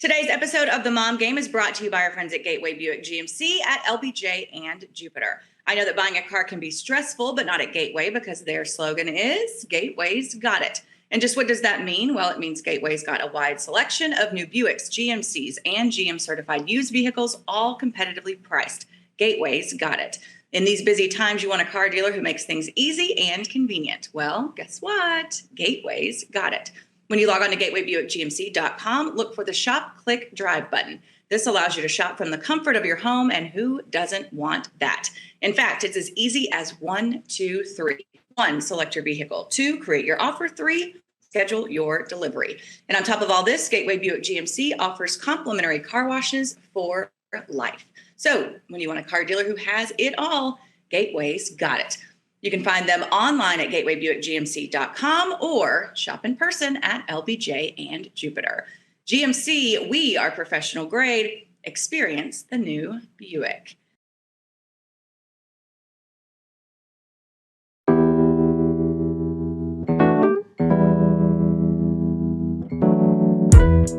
Today's episode of The Mom Game is brought to you by our friends at Gateway Buick GMC at LBJ and Jupiter. I know that buying a car can be stressful, but not at Gateway because their slogan is Gateway's Got It. And just what does that mean? Well, it means Gateway's got a wide selection of new Buicks, GMCs, and GM certified used vehicles, all competitively priced. Gateway's got it. In these busy times, you want a car dealer who makes things easy and convenient. Well, guess what? Gateway's got it. When you log on to gatewaybuickgmc.com, look for the Shop, Click, Drive button. This allows you to shop from the comfort of your home, and who doesn't want that? In fact, it's as easy as 1, 2, 3. 1, select your vehicle. 2, create your offer. 3, schedule your delivery. And on top of all this, Gateway Buick GMC offers complimentary car washes for life. So when you want a car dealer who has it all, Gateway's got it. You can find them online at gatewaybuickgmc.com or shop in person at LBJ and Jupiter. GMC, we are professional grade. Experience the new Buick.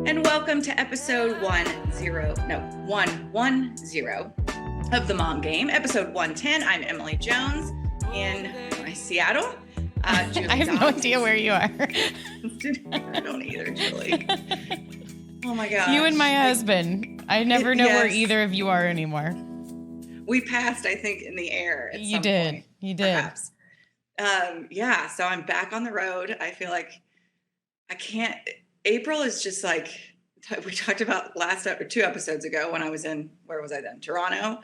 And welcome to episode 110 of The Mom Game, episode 110. I'm Emily Jones in Seattle. I have no idea where you are. I don't either, Julie. Oh my God. You and my husband. I never know where either of you are anymore. We passed, I think, in the air. You did. You did. Perhaps. So I'm back on the road. I feel like I can't. April is just like we talked about two episodes ago when I was in, where was I then? Toronto.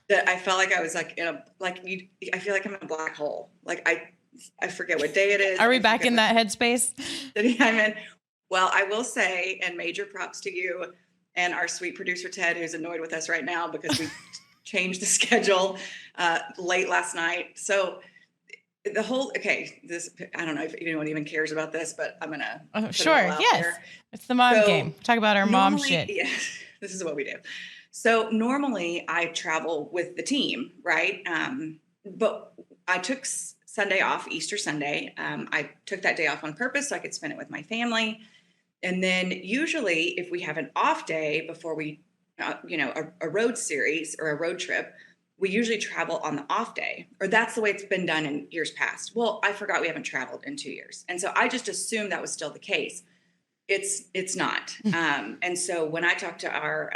That I felt like I was like I feel like I'm in a black hole. Like I forget what day it is. Are we back in that headspace? That I'm in. Well, I will say, and major props to you and our sweet producer Ted, who's annoyed with us right now because we changed the schedule late last night. So the whole this, I don't know if anyone even cares about this, but I'm gonna sure, yes, there. It's the mom game. Talk about our mom shit. Yeah, this is what we do. So normally I travel with the team, right? But I took Sunday off, Easter Sunday. I took that day off on purpose so I could spend it with my family. And then usually if we have an off day before we, a road series or a road trip, we usually travel on the off day, or that's the way it's been done in years past. Well, I forgot we haven't traveled in 2 years. And so I just assumed that was still the case. It's not. And so when I talked to our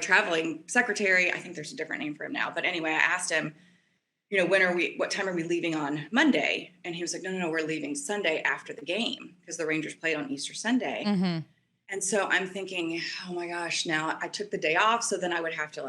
traveling secretary, I think there's a different name for him now. But anyway, I asked him, what time are we leaving on Monday? And he was like, no, we're leaving Sunday after the game because the Rangers played on Easter Sunday. Mm-hmm. And so I'm thinking, oh my gosh, now I took the day off. So then I would have to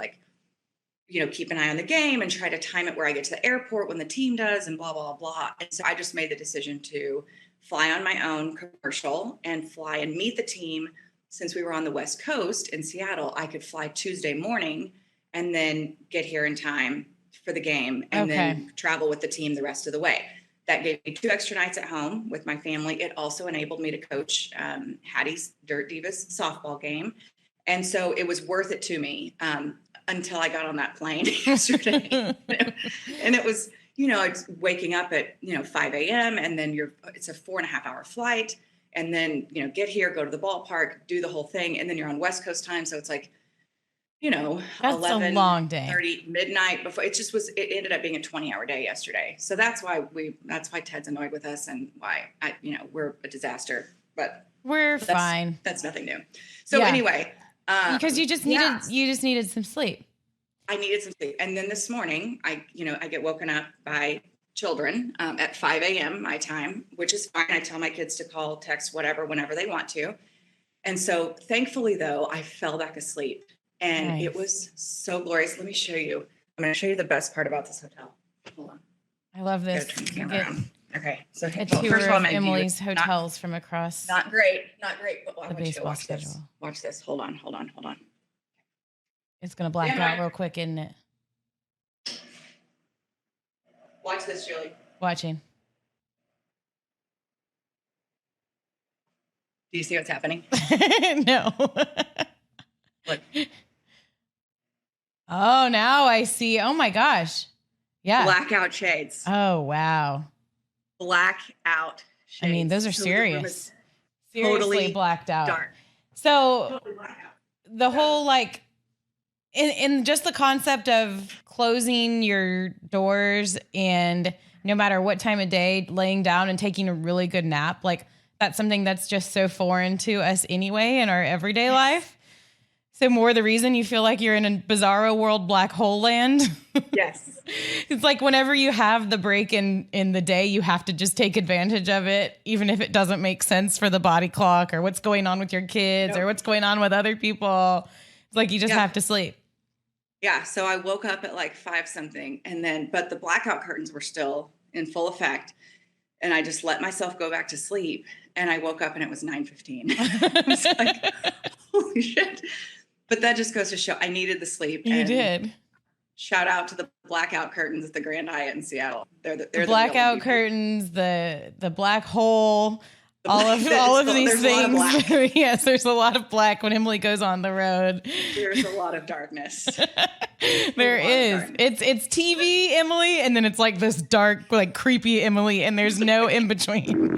keep an eye on the game and try to time it where I get to the airport when the team does and blah, blah, blah. And so I just made the decision to fly on my own commercial and fly and meet the team. Since we were on the West Coast in Seattle, I could fly Tuesday morning and then get here in time for the game and then travel with the team the rest of the way. That gave me 2 extra nights at home with my family. It also enabled me to coach Hattie's Dirt Divas softball game. And so it was worth it to me until I got on that plane yesterday. And it was, it's waking up at, 5 a.m. and then it's a 4.5 hour flight. And then, get here, go to the ballpark, do the whole thing. And then you're on West Coast time. So it's like, that's 11, a long day. 30, midnight before. It ended up being a 20-hour day yesterday. So that's why Ted's annoyed with us and why we're a disaster, but we're fine. That's nothing new. So anyway, because you just needed some sleep. I needed some sleep. And then this morning I get woken up by children at 5 a.m. my time, which is fine. I tell my kids to call, text, whatever, whenever they want to. And so thankfully though, I fell back asleep and It was so glorious. Let me show you. I'm going to show you the best part about this hotel. Hold on. I love this. Turn the camera around. Okay. So a tour of Emily's hotels from across. Not great, but the baseball schedule. Watch this. Hold on. It's going to black out real quick, isn't it? Watch this, Julie. Watching. Do you see what's happening? No. Look. Oh, now I see. Oh my gosh. Yeah. Blackout shades. Oh, wow. Blackout shades. I mean, those are serious. Seriously totally blacked out. Dark. So the whole like in just the concept of closing your doors and no matter what time of day, laying down and taking a really good nap, like that's something that's just so foreign to us anyway in our everyday life. So more the reason you feel like you're in a bizarro world black hole land. Yes. It's like whenever you have the break in the day, you have to just take advantage of it, even if it doesn't make sense for the body clock or what's going on with your kids or what's going on with other people. It's like you just have to sleep. Yeah. So I woke up at like 5 something but the blackout curtains were still in full effect. And I just let myself go back to sleep. And I woke up and it was 9:15. I was like, holy shit. But that just goes to show I needed the sleep. You did. Shout out to the blackout curtains at the Grand Hyatt in Seattle. They're the blackout curtains, the black hole, all of these things. Yes, there's a lot of black when Emily goes on the road. There's a lot of darkness. There is. It's TV Emily, and then it's like this dark, like creepy Emily, and there's no in between.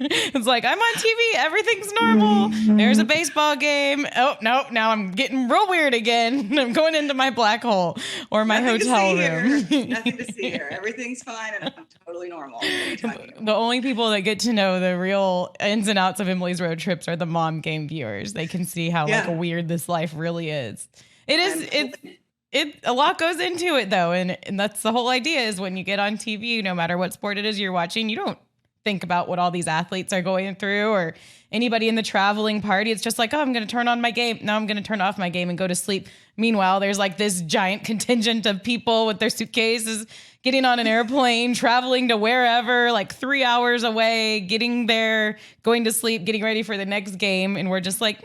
It's like, I'm on TV, everything's normal. There's a baseball game. Oh, no, now I'm getting real weird again. I'm going into my black hole or my hotel room. Nothing to see here. Everything's fine and I'm totally normal. The only people that get to know the real ins and outs of Emily's road trips are the mom game viewers. They can see how like weird this life really is. A lot goes into it though. And that's the whole idea is when you get on TV, no matter what sport it is you're watching, you don't think about what all these athletes are going through or anybody in the traveling party. It's just like, oh, I'm going to turn on my game. Now I'm going to turn off my game and go to sleep. Meanwhile, there's like this giant contingent of people with their suitcases getting on an airplane, traveling to wherever, like 3 hours away, getting there, going to sleep, getting ready for the next game. And we're just like,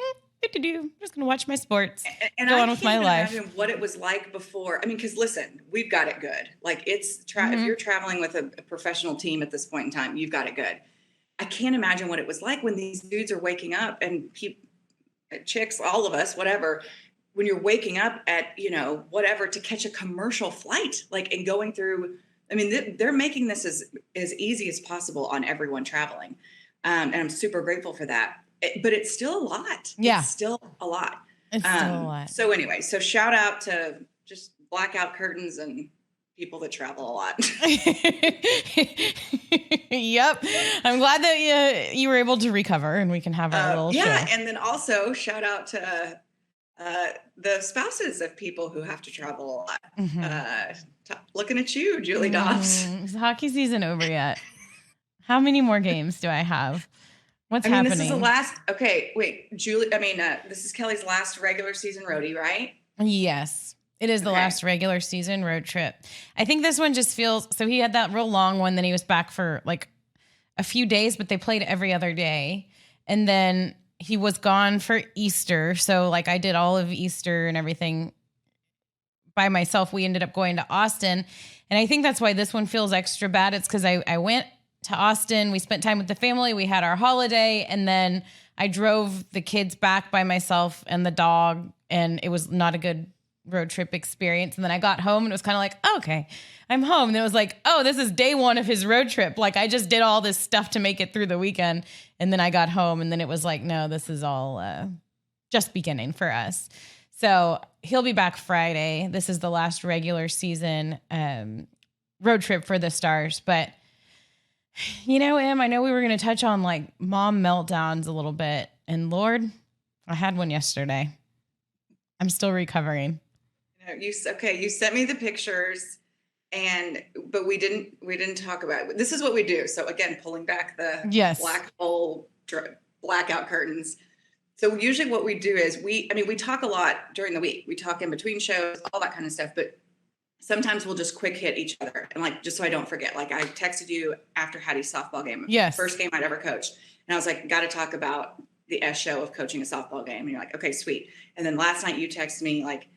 I'm just going to watch my sports, and go on with my life. Imagine what it was like before. I mean, because listen, we've got it good. Like if you're traveling with a professional team at this point in time, you've got it good. I can't imagine what it was like when these dudes are waking up and chicks, all of us, whatever, when you're waking up at, whatever to catch a commercial flight, like and going through, I mean, they're making this as easy as possible on everyone traveling. And I'm super grateful for that. But it's still a lot. Yeah. It's still a lot. It's still a lot. So anyway, shout out to just blackout curtains and people that travel a lot. Yep. I'm glad that you were able to recover and we can have our little show. And then also shout out to the spouses of people who have to travel a lot. Mm-hmm. Looking at you, Julie Dobbs. Is hockey season over yet? How many more games do I have? What's happening? This is the last. Okay, wait, Julie. This is Kelly's last regular season roadie, right? Yes, it is the last regular season road trip. I think this one just feels. So he had that real long one. Then he was back for like a few days, but they played every other day, and then he was gone for Easter. So like I did all of Easter and everything by myself. We ended up going to Austin, and I think that's why this one feels extra bad. It's because I went to Austin. We spent time with the family. We had our holiday. And then I drove the kids back by myself and the dog. And it was not a good road trip experience. And then I got home and it was kind of like, oh, okay, I'm home. And it was like, oh, this is day one of his road trip. Like I just did all this stuff to make it through the weekend. And then I got home and then it was like, no, this is all just beginning for us. So he'll be back Friday. This is the last regular season road trip for the Stars. But Em, I know we were going to touch on like mom meltdowns a little bit. And Lord, I had one yesterday. I'm still recovering. You sent me the pictures but we didn't talk about it. This is what we do. So again, pulling back the black hole blackout curtains. So usually what we do is we talk a lot during the week. We talk in between shows, all that kind of stuff. But sometimes we'll just quick hit each other and like, just so I don't forget, like I texted you after Hattie's softball game, first game I'd ever coached. And I was like, got to talk about the S show of coaching a softball game. And you're like, okay, sweet. And then last night you texted me like,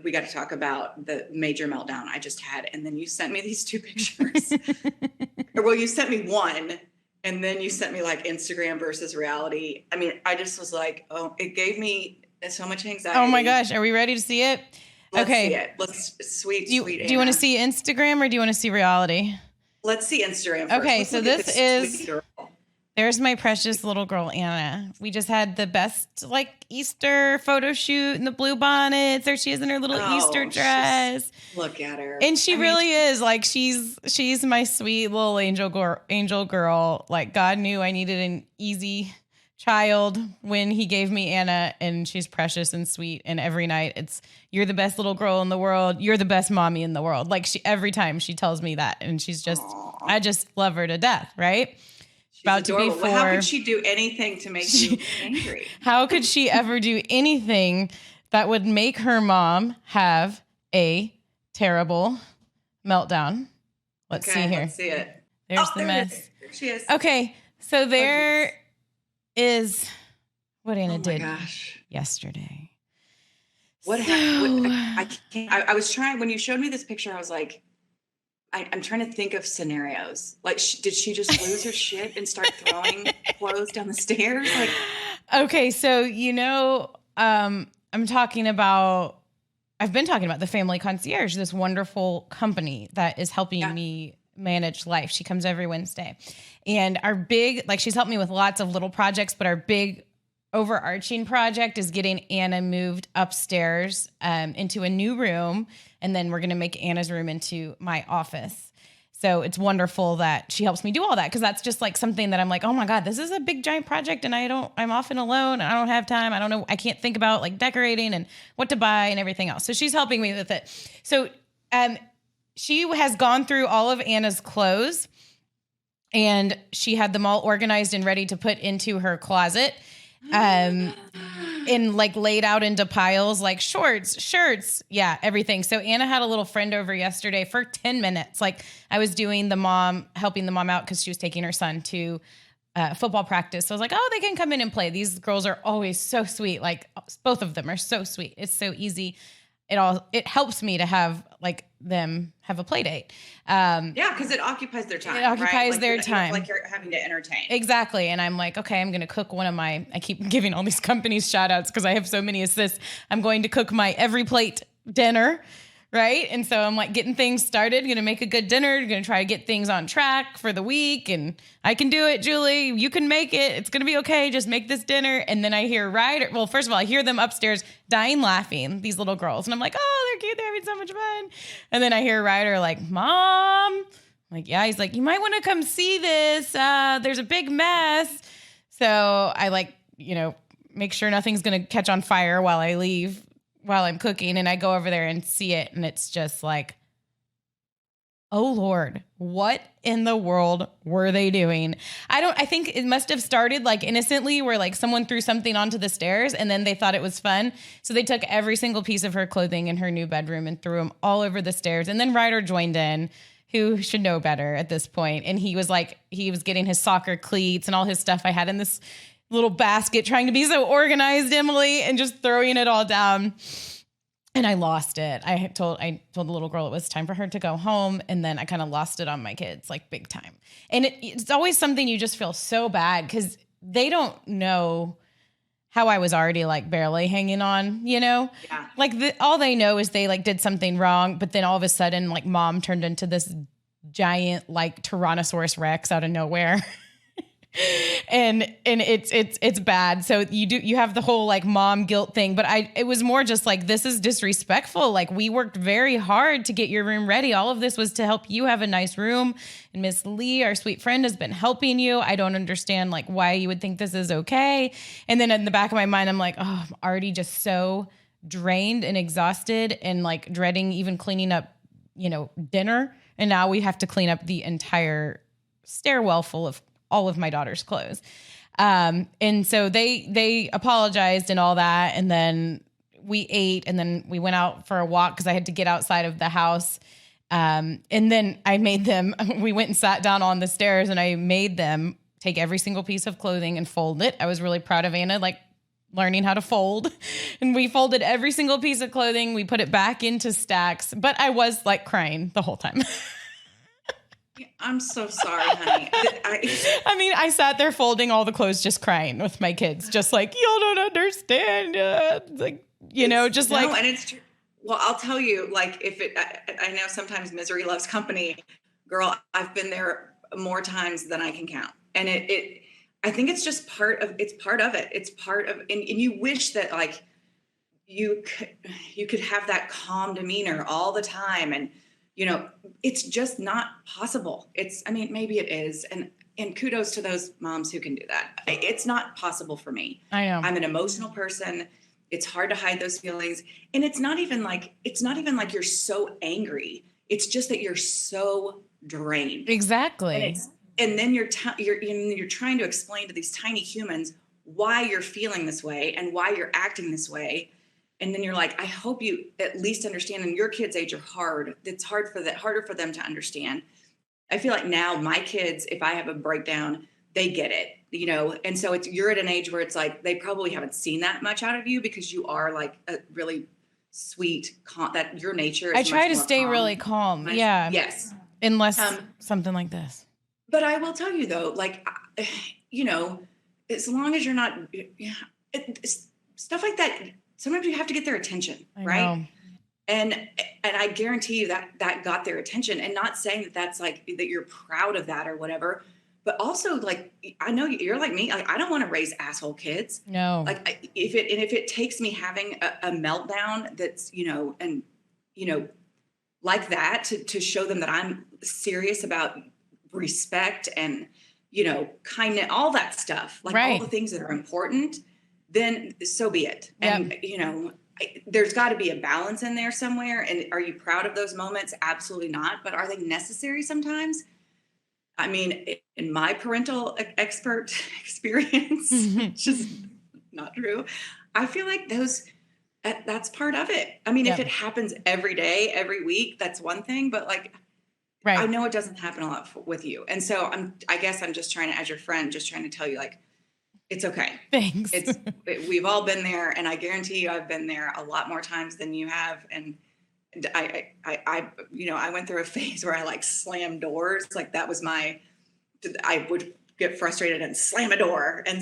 we got to talk about the major meltdown I just had. And then you sent me these 2 pictures. Well, you sent me one and then you sent me like Instagram versus reality. I mean, I just was like, oh, it gave me so much anxiety. Oh my gosh. Are we ready to see it? Let's see it. Sweet. Do you want to see Instagram or do you want to see reality? Let's see Instagram first. Okay, so this There's my precious little girl, Anna. We just had the best like Easter photo shoot in the blue bonnet. There she is in her little Easter dress. Look at her. And she really is like, she's my sweet little angel girl. Like God knew I needed an easy child when he gave me Anna, and she's precious and sweet. And every night it's, you're the best little girl in the world. You're the best mommy in the world. Like every time she tells me that, and she's just, aww. I just love her to death. Right. She's about adorable. To be 4. How could she do anything to make you angry? How could she ever do anything that would make her mom have a terrible meltdown? Let's see here. Let's see it. There's the mess. There she is. Okay. So there is what Anna did yesterday. What happened? I can't. I was trying, when you showed me this picture, I was like, I'm trying to think of scenarios. Like, did she just lose her shit and start throwing clothes down the stairs? Like, okay, so I've been talking about the Family Concierge, this wonderful company that is helping me manage life. She comes every Wednesday, and our big, like, she's helped me with lots of little projects, but our big overarching project is getting Anna moved upstairs into a new room. And then we're going to make Anna's room into my office. So it's wonderful that she helps me do all that, because that's just like something that I'm like, oh my God, this is a big giant project, and I'm often alone and I don't have time. I don't know. I can't think about like decorating and what to buy and everything else. So she's helping me with it. So she has gone through all of Anna's clothes, and she had them all organized and ready to put into her closet. In like laid out into piles, like shorts, shirts, everything. So Anna had a little friend over yesterday for 10 minutes. Like I was helping the mom out because she was taking her son to football practice. So I was like, oh, they can come in and play. These girls are always so sweet. Like both of them are so sweet. It's so easy. It helps me to have like them have a play date. Because it occupies their time. It occupies right? their time. Like you're having to entertain. Exactly. And I'm like, okay, I'm going to cook I keep giving all these companies shout outs because I have so many assists. I'm going to cook my every plate dinner. Right. And so I'm like getting things started, going to make a good dinner, going to try to get things on track for the week. And I can do it, Julie. You can make it. It's going to be okay. Just make this dinner. And then I hear Ryder. Well, first of all, I hear them upstairs dying laughing, these little girls. And I'm like, oh, they're cute. They're having so much fun. And then I hear Ryder like, Mom. I'm like, yeah. He's like, you might want to come see this. There's a big mess. So I make sure nothing's going to catch on fire while I leave. While I'm cooking, and I go over there and see it, and it's just like, oh Lord, what in the world were they doing? I think it must have started like innocently, where like someone threw something onto the stairs and then they thought it was fun. So they took every single piece of her clothing in her new bedroom and threw them all over the stairs. And then Ryder joined in, who should know better at this point. And he was getting his soccer cleats and all his stuff I had in this little basket, trying to be so organized, Emily, and just throwing it all down. And I lost it. I told the little girl it was time for her to go home. And then I kind of lost it on my kids, like big time. And it's always something you just feel so bad because they don't know how I was already like barely hanging on, Yeah. Like all they know is they like did something wrong. But then all of a sudden, like mom turned into this giant like Tyrannosaurus Rex out of nowhere. and it's bad. So you have the whole like mom guilt thing, but it was more just like, this is disrespectful. Like we worked very hard to get your room ready. All of this was to help you have a nice room. And Miss Lee, our sweet friend, has been helping you. I don't understand like why you would think this is okay. And then in the back of my mind, I'm like, oh, I'm already just so drained and exhausted and like dreading even cleaning up, dinner. And now we have to clean up the entire stairwell full of all of my daughter's clothes. And so they apologized and all that. And then we ate, and then we went out for a walk because I had to get outside of the house. And then I made them, we went and sat down on the stairs, and I made them take every single piece of clothing and fold it. I was really proud of Anna, like learning how to fold. And we folded every single piece of clothing. We put it back into stacks, but I was like crying the whole time. I'm so sorry, honey. I sat there folding all the clothes, just crying with my kids, just like, y'all don't understand. And it's true. Well, I'll tell you, like, I know sometimes misery loves company. Girl, I've been there more times than I can count. And I think it's just part of it. It's part of, and you wish that like you could have that calm demeanor all the time. And, it's just not possible. I mean, maybe it is. And kudos to those moms who can do that. It's not possible for me. I know. I'm an emotional person. It's hard to hide those feelings. And it's not even like you're so angry. It's just that you're so drained. Exactly. And then you're trying to explain to these tiny humans why you're feeling this way and why you're acting this way. And then you're like, I hope you at least understand. And your kids' age are hard. It's harder for them to understand. I feel like now my kids, if I have a breakdown, they get it, And so you're at an age where it's like they probably haven't seen that much out of you because you are like a really sweet, that your nature is. I try to more stay calm. really calm. Yeah. Yes. Unless something like this. But I will tell you though, like, as long as you're not, stuff like that, sometimes you have to get their attention, right? Know. And I guarantee you that got their attention. And not saying that that's like that you're proud of that or whatever, but also like I know you're like me. Like I don't want to raise asshole kids. No. Like if it takes me having a meltdown that's like that to show them that I'm serious about respect and kindness, all that stuff, like all the things that are important, then so be it. And there's got to be a balance in there somewhere. And are you proud of those moments? Absolutely not. But are they necessary sometimes? I mean, in my parental expert experience, it's just not true. I feel like that's part of it. I mean, if it happens every day, every week, that's one thing. But like, I know it doesn't happen a lot with you. And so I guess I'm just trying to, as your friend, just trying to tell you like, it's okay. Thanks. We've all been there, and I guarantee you I've been there a lot more times than you have. And I went through a phase where I like slammed doors. Like that was I would get frustrated and slam a door. And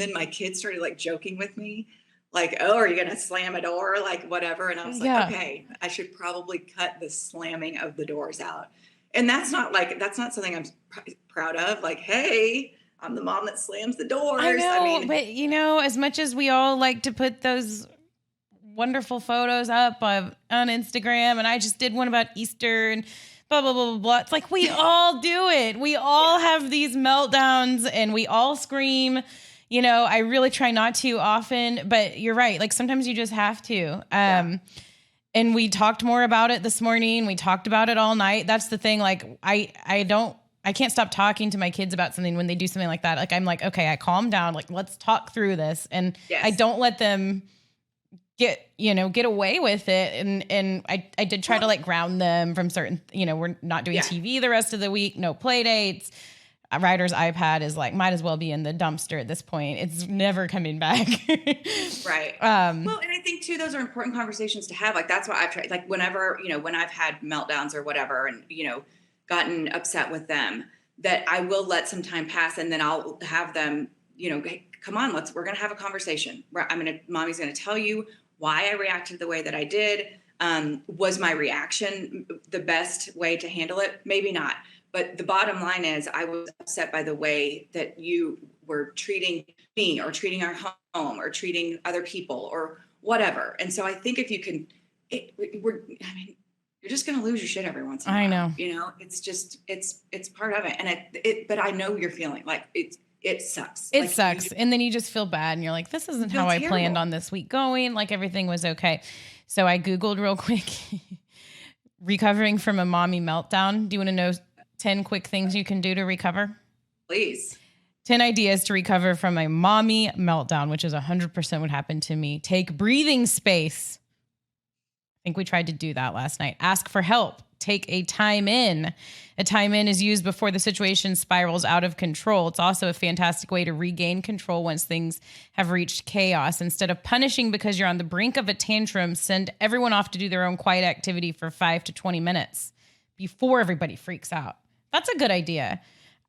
then my kids started like joking with me, like, oh, are you going to slam a door? Like whatever. And I was like, okay, I should probably cut the slamming of the doors out. And that's not something I'm proud of. Like, hey, I'm the mom that slams the doors. I know, but as much as we all like to put those wonderful photos up on Instagram, and I just did one about Easter and blah, blah, blah, blah, blah. It's like, we all do it. We all have these meltdowns and we all scream. I really try not to often, but you're right. Like sometimes you just have to. And we talked more about it this morning. We talked about it all night. That's the thing. Like I can't stop talking to my kids about something when they do something like that. Like, I'm like, okay, I calm down. Like, let's talk through this. And I don't let them get away with it. And I did try to like ground them from certain, we're not doing TV the rest of the week, no play dates. Ryder's iPad is like, might as well be in the dumpster at this point. It's never coming back. Right. Well, and I think too, those are important conversations to have. Like, that's why I've tried, like whenever, when I've had meltdowns or whatever, and, gotten upset with them, that I will let some time pass. And then I'll have them, hey, come on, we're going to have a conversation. Mommy's going to tell you why I reacted the way that I did. Was my reaction the best way to handle it? Maybe not. But the bottom line is I was upset by the way that you were treating me or treating our home or treating other people or whatever. And so I think if you can, you're just going to lose your shit every once in a while. I know. It's part of it. And but I know you're feeling like it sucks. It sucks. And then you just feel bad and you're like, this isn't how I planned on this week going. Like everything was okay. So I Googled real quick, recovering from a mommy meltdown. Do you want to know 10 quick things you can do to recover? Please. 10 ideas to recover from a mommy meltdown, which is 100% what happened to me. Take breathing space. I think we tried to do that last night. Ask for help. Take a time in. A time in is used before the situation spirals out of control. It's also a fantastic way to regain control once things have reached chaos. Instead of punishing because you're on the brink of a tantrum, send everyone off to do their own quiet activity for 5 to 20 minutes before everybody freaks out. That's a good idea.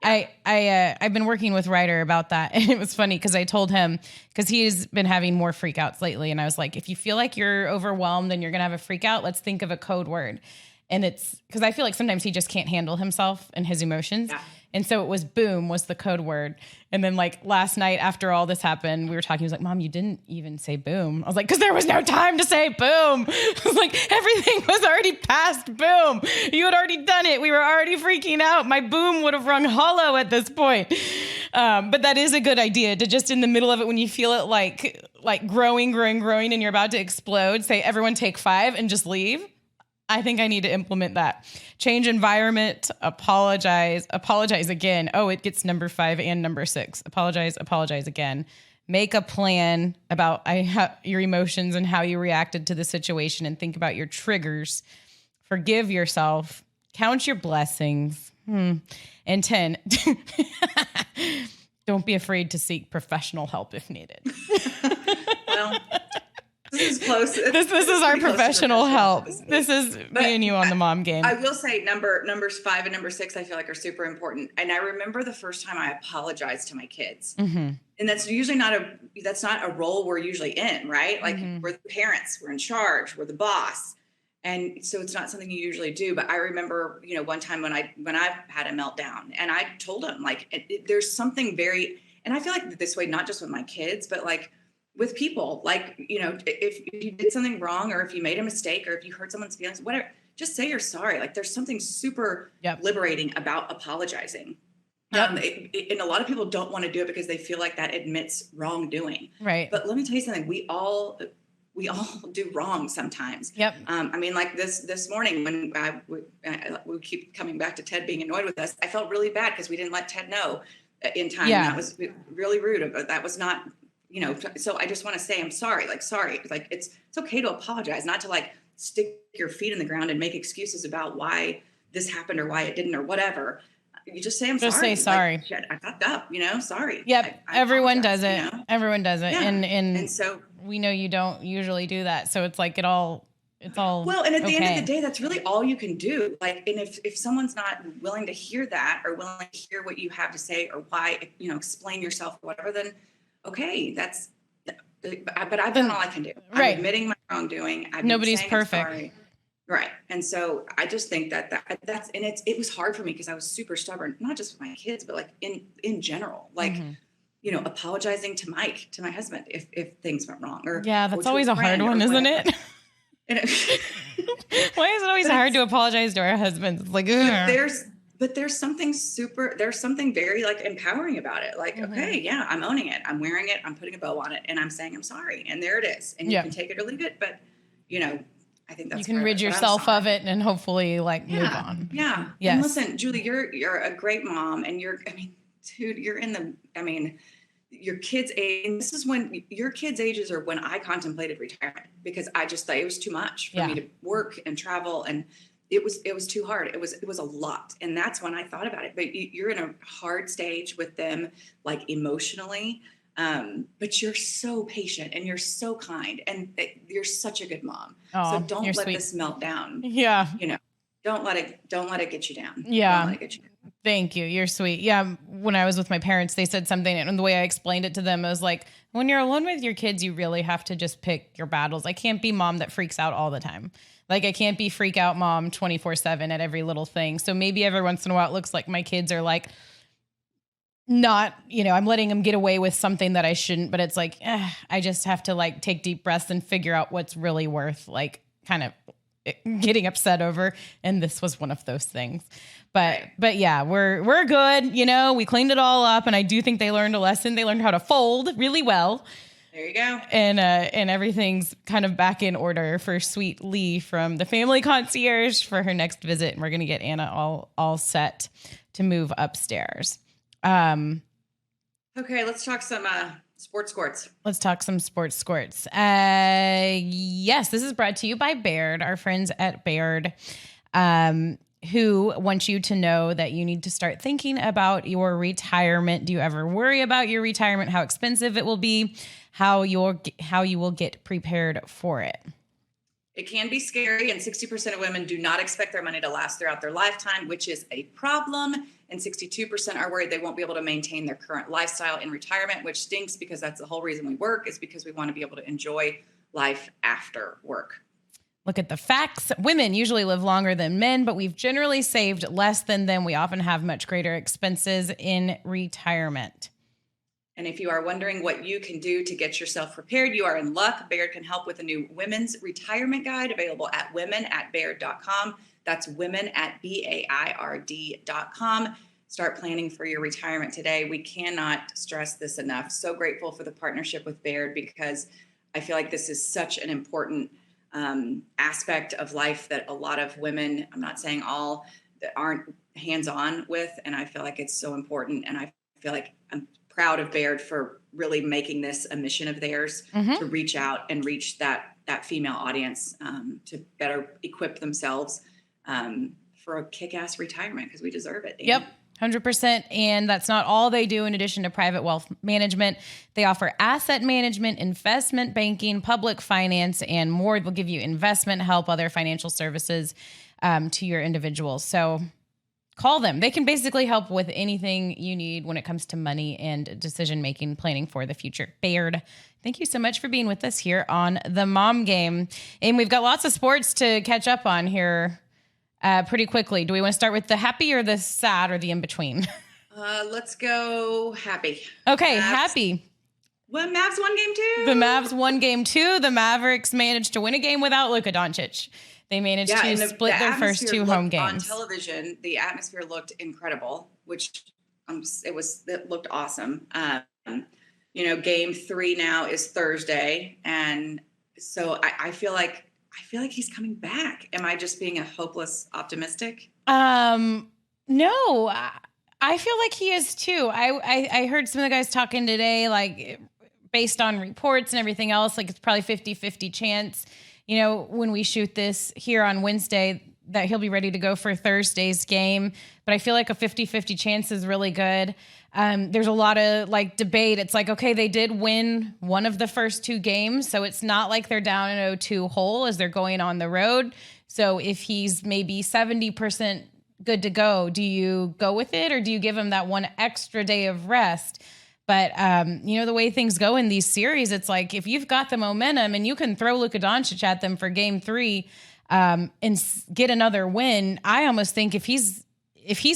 I've been working with Ryder about that. And it was funny because I told him, because he's been having more freakouts lately. And I was like, if you feel like you're overwhelmed and you're going to have a freak out, let's think of a code word. And it's because I feel like sometimes he just can't handle himself and his emotions. Yeah. And so it was boom was the code word. And then like last night after all this happened, we were talking. He was like, Mom, you didn't even say boom. I was like, because there was no time to say boom. I was like, everything was already past boom. You had already done it. We were already freaking out. My boom would have rung hollow at this point. But that is a good idea to just in the middle of it, when you feel it like growing and you're about to explode, say everyone take 5 and just leave. I think I need to implement that. Change environment, apologize again. Oh, it gets number 5 and number 6. Apologize again. Make a plan about your emotions and how you reacted to the situation and think about your triggers. Forgive yourself. Count your blessings. And 10, don't be afraid to seek professional help if needed. Well, this is close. This is our professional help. This is me and you on the mom game. I will say numbers 5 and number 6, I feel like are super important. And I remember the first time I apologized to my kids. Mm-hmm. And that's usually not a role we're usually in, right? Like we're the parents, we're in charge, we're the boss. And so it's not something you usually do. But I remember, one time when I had a meltdown and I told him like, there's something very, and I feel like this way, not just with my kids, but like with people, like, if you did something wrong or if you made a mistake or if you hurt someone's feelings, whatever, just say you're sorry. Like there's something super liberating about apologizing. Yep. And a lot of people don't want to do it because they feel like that admits wrongdoing. Right. But let me tell you something. We all do wrong sometimes. Yep. I mean, like this morning when we keep coming back to Ted being annoyed with us, I felt really bad because we didn't let Ted know in time. Yeah. That was really rude. But that was not, so I just want to say, I'm sorry. Like, sorry. Like it's okay to apologize, not to like stick your feet in the ground and make excuses about why this happened or why it didn't or whatever. You just say, I'm sorry. Just say sorry. Like, shit, I fucked up, sorry. Yep. Everyone does it. Everyone does it. Yeah. And so we know you don't usually do that. So it's like it's all well, and at the end of the day, that's really all you can do. Like, and if someone's not willing to hear that or willing to hear what you have to say or why, explain yourself or whatever, then okay, but I've done all I can do. Right. I'm admitting my wrongdoing. Nobody's perfect. Sorry. Right. And so I just think that's, and it was hard for me because I was super stubborn, not just with my kids, but like in general, like, apologizing to Mike, to my husband, if things went wrong that's always a hard one, isn't it? Why is it always hard to apologize to our husbands? It's like, there's something very like empowering about it. Like, okay, yeah, I'm owning it. I'm wearing it. I'm putting a bow on it and I'm saying, I'm sorry. And there it is. And you can take it or leave it. But, I think that's you can rid yourself of it and hopefully move on. Yeah. Yes. And listen, Julie, you're a great mom and you're your kids' age. And this is when your kids' ages are when I contemplated retirement because I just thought it was too much for me to work and travel. And it was too hard. It was a lot. And that's when I thought about it. But you're in a hard stage with them, like emotionally. But you're so patient and you're so kind and you're such a good mom. So don't let this melt down. Yeah. Don't let it get you down. Yeah. Don't let it get you down. Thank you. You're sweet. Yeah. When I was with my parents, they said something and the way I explained it to them, it was like, when you're alone with your kids, you really have to just pick your battles. I can't be mom that freaks out all the time. Like I can't be freak out mom 24/7 at every little thing. So maybe every once in a while it looks like my kids are like, not, I'm letting them get away with something that I shouldn't, but it's like, I just have to like take deep breaths and figure out what's really worth like kind of getting upset over. And this was one of those things, but yeah, we're good. We cleaned it all up and I do think they learned a lesson. They learned how to fold really well. There you go. And everything's kind of back in order for sweet Lee from the family concierge for her next visit. And we're going to get Anna all set to move upstairs. Okay, let's talk some sports squirts. Let's talk some sports squirts. Yes, this is brought to you by Baird, our friends at Baird, who want you to know that you need to start thinking about your retirement. Do you ever worry about your retirement, how expensive it will be, how you will get prepared for it? It can be scary, and 60% of women do not expect their money to last throughout their lifetime, which is a problem. And 62% are worried they won't be able to maintain their current lifestyle in retirement, which stinks because that's the whole reason we work, is because we want to be able to enjoy life after work. Look at the facts. Women usually live longer than men, but we've generally saved less than them. We often have much greater expenses in retirement. And if you are wondering what you can do to get yourself prepared, you are in luck. Baird can help with a new women's retirement guide available at women@baird.com. That's women@BAIRD.com. Start planning for your retirement today. We cannot stress this enough. So grateful for the partnership with Baird, because I feel like this is such an important aspect of life that a lot of women, I'm not saying all, that aren't hands-on with. And I feel like it's so important. And I feel like I'm proud of Baird for really making this a mission of theirs to reach out and reach that female audience, to better equip themselves for a kick-ass retirement, because we deserve it. Dan. Yep. 100%. And that's not all they do. In addition to private wealth management, they offer asset management, investment banking, public finance, and more. They'll give you investment help, other financial services to your individuals. So call them. They can basically help with anything you need when it comes to money and decision-making, planning for the future. Baird, thank you so much for being with us here on The Mom Game. And we've got lots of sports to catch up on here pretty quickly. Do we want to start with the happy or the sad or the in-between? Let's go happy. Okay, Mavs. happy. Well, Mavs won game 2. The Mavs won game 2. The Mavericks managed to win a game without Luka Doncic. They managed to split their first 2 home games. On television, the atmosphere looked incredible, which it looked awesome. Game 3 now is Thursday, and so I feel like he's coming back. Am I just being a hopeless optimistic? No, I feel like he is too. I heard some of the guys talking today, like based on reports and everything else, like it's probably 50-50 chance, when we shoot this here on Wednesday, that he'll be ready to go for Thursday's game. But I feel like a 50-50 chance is really good. There's a lot of debate. It's like, okay, they did win one of the first 2 games, so it's not like they're down in 0-2 hole as they're going on the road. So if he's maybe 70% good to go, do you go with it, or do you give him that one extra day of rest? But, the way things go in these series, it's like if you've got the momentum and you can throw Luka Doncic at them for game 3 and get another win, I almost think if he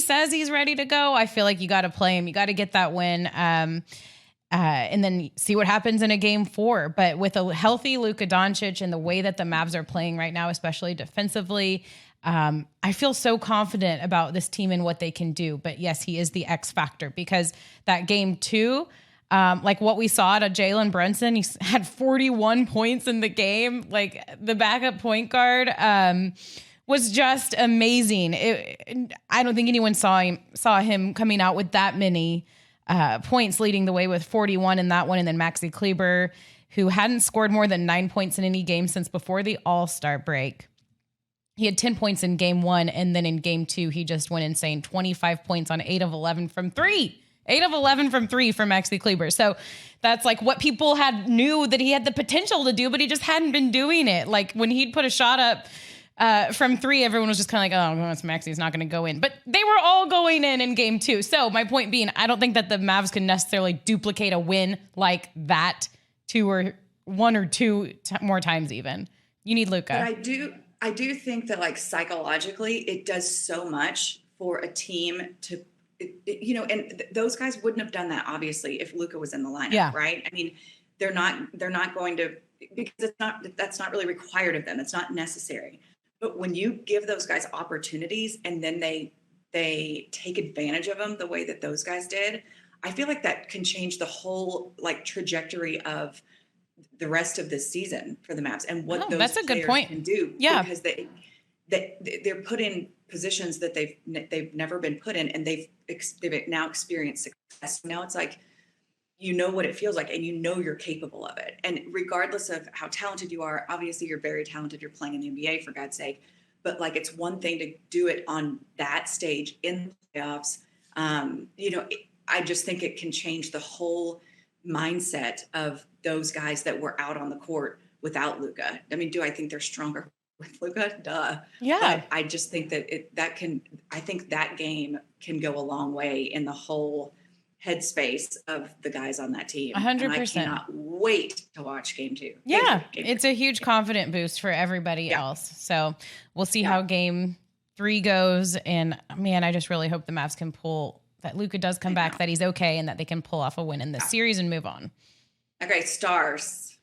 says he's ready to go, I feel like you got to play him. You got to get that win and then see what happens in a game 4. But with a healthy Luka Doncic and the way that the Mavs are playing right now, especially defensively, I feel so confident about this team and what they can do. But yes, he is the X factor, because that game 2, like what we saw at Jalen Brunson, he had 41 points in the game. Like the backup point guard was just amazing. I don't think anyone saw him coming out with that many points, leading the way with 41 in that one. And then Maxi Kleber, who hadn't scored more than 9 points in any game since before the All-Star break. He had 10 points in game 1, and then in game 2, he just went insane. 25 points on 8 of 11 from 3. 8 of 11 from 3 for Maxi Kleber. So that's like what people knew that he had the potential to do, but he just hadn't been doing it. Like when he'd put a shot up from 3, everyone was just kind of like, oh, it's Maxi's not going to go in. But they were all going in game 2. So my point being, I don't think that the Mavs can necessarily duplicate a win like that 1 or 2 more times even. You need Luka. But I do think that psychologically it does so much for a team to, and those guys wouldn't have done that obviously if Luka was in the lineup, right? I mean, they're not going to, because that's not really required of them. It's not necessary. But when you give those guys opportunities and then they take advantage of them the way that those guys did, I feel like that can change the whole trajectory of the rest of this season for the Mavs and what those that's a good players point. can do. Yeah, because they're put in positions that they've never been put in, and they've now experienced success. Now it's like, what it feels like, and you're capable of it. And regardless of how talented you are, obviously you're very talented. You're playing in the NBA, for God's sake. But it's one thing to do it on that stage in the playoffs. I just think it can change the whole mindset of those guys that were out on the court without Luka. I mean, do I think they're stronger with Luka? Duh. Yeah. But I just think that I think that game can go a long way in the whole headspace of the guys on that team. 100%. And I cannot wait to watch game 2. Yeah, Game it's a huge confident boost for everybody else. So we'll see how game 3 goes. And man, I just really hope the Mavs can that Luka does come back, that he's okay, and that they can pull off a win in this series and move on. Okay, Stars.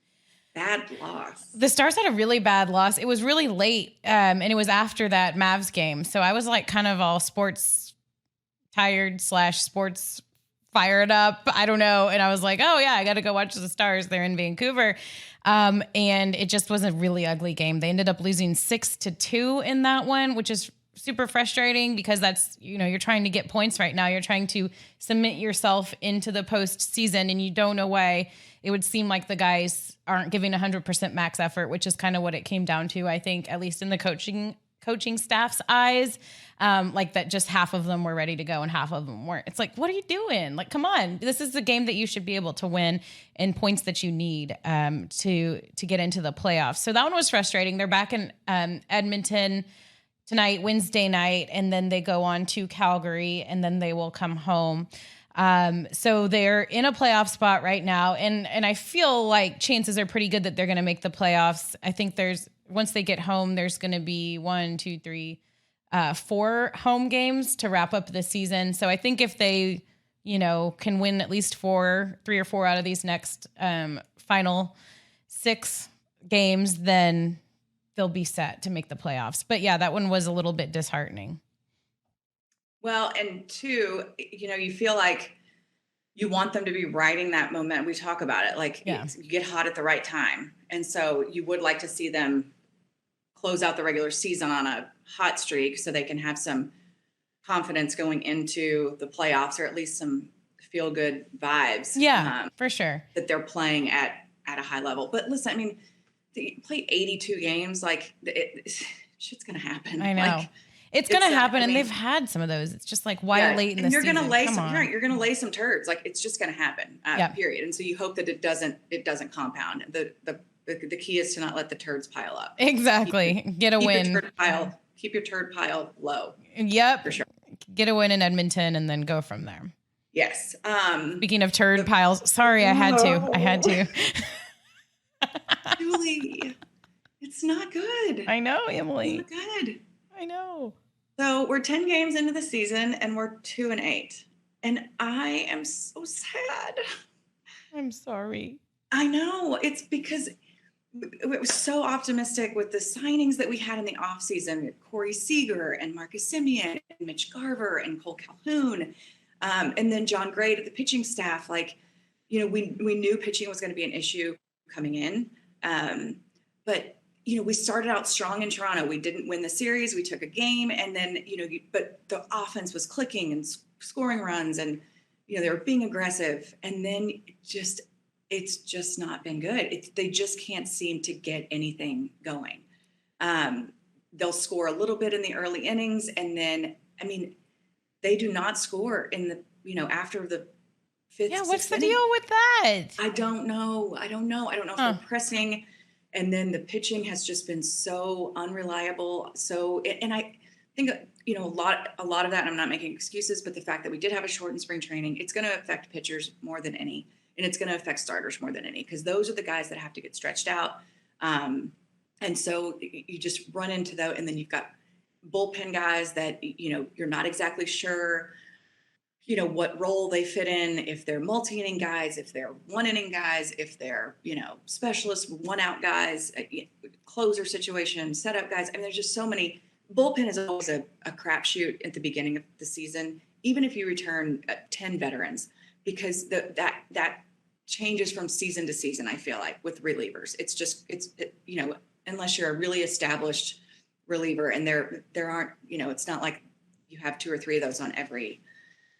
Bad loss. The Stars had a really bad loss. It was really late, and it was after that Mavs game. So I was like kind of all sports tired / sports fired up. I don't know. And I was like, oh yeah, I got to go watch the Stars. They're in Vancouver. And it just was a really ugly game. They ended up losing 6-2 in that one, which is super frustrating because that's, you're trying to get points right now. You're trying to submit yourself into the postseason, and you don't know why it would seem like the guys aren't giving 100% max effort, which is kind of what it came down to, I think, at least in the coaching staff's eyes, like that just half of them were ready to go and half of them weren't. It's like, what are you doing? Like, come on, this is the game that you should be able to win and points that you need to get into the playoffs. So that one was frustrating. They're back in Edmonton tonight, Wednesday night, and then they go on to Calgary, and then they will come home. So they're in a playoff spot right now. And I feel like chances are pretty good that they're going to make the playoffs. I think once they get home, there's going to be 4 home games to wrap up the season. So I think if they, can win at least 3 or 4 out of these next, final 6 games, then they'll be set to make the playoffs. But yeah, that one was a little bit disheartening. Well, and 2, you feel like you want them to be riding that momentum. We talk about it, like you get hot at the right time. And so you would like to see them close out the regular season on a hot streak so they can have some confidence going into the playoffs, or at least some feel good vibes. Yeah, for sure. That they're playing at a high level. But listen, I mean, they play 82 games, like shit's going to happen. I know. Like, it's going to happen, and they've had some of those. It's just like, why late in the season? You're going to lay some turds. Like, it's just going to happen, period. And so you hope that it doesn't compound. The key is to not let the turds pile up. Exactly. Get a win. Keep your turd pile low. Yep. For sure. Get a win in Edmonton and then go from there. Yes. Speaking of turd piles, sorry, I had to. Julie, it's not good. I know, Emily. It's not good. I know. So we're 10 games into the season and we're 2-8. And I am so sad. I'm sorry. I know. It's because it was so optimistic with the signings that we had in the offseason. Corey Seager and Marcus Semien and Mitch Garver and Cole Calhoun. And then John Gray to the pitching staff. Like, we knew pitching was going to be an issue coming in. But we started out strong in Toronto. We didn't win the series. We took a game, and then, but the offense was clicking and scoring runs, and, they were being aggressive. And then it's just not been good. They just can't seem to get anything going. They'll score a little bit in the early innings, and then, they do not score in the, after the 5th. Yeah, what's the deal with that? I don't know. I don't know if they're pressing. And then the pitching has just been so unreliable. So, and I think, a lot of that, and I'm not making excuses, but the fact that we did have a shortened spring training, it's going to affect pitchers more than any. And it's going to affect starters more than any, because those are the guys that have to get stretched out. And so you just run into that. And then you've got bullpen guys that, you're not exactly sure, what role they fit in, if they're multi-inning guys, if they're one-inning guys, if they're, specialists, one-out guys, closer situation, setup guys. There's just so many. Bullpen is always a crapshoot at the beginning of the season, even if you return 10 veterans, because that changes from season to season, I feel like, with relievers. Unless you're a really established reliever, and there aren't, it's not like you have 2 or 3 of those on every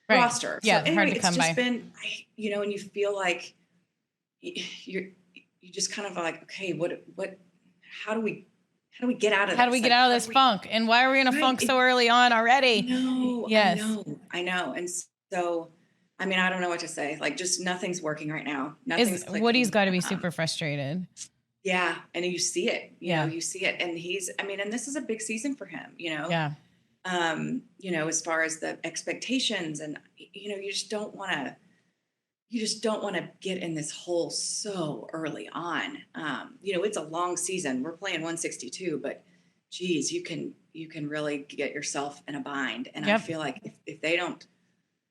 roster. Yeah, so anyway, hard to come by. It's just been, and you feel like you just kind of like, okay, how do we get out of this? How do we get out of this funk? And why are we in a funk so early on already? No, yes. I know. And so, I don't know what to say. Like, just nothing's working right now. Nothing's clicking. Woody's got to be super frustrated. Yeah. And you see it, you see it. And and this is a big season for him, Yeah. As far as the expectations, and, you just don't want to you just don't want to get in this hole so early on. It's a long season. We're playing 162, but geez, you can really get yourself in a bind. And I Yep. feel like if they don't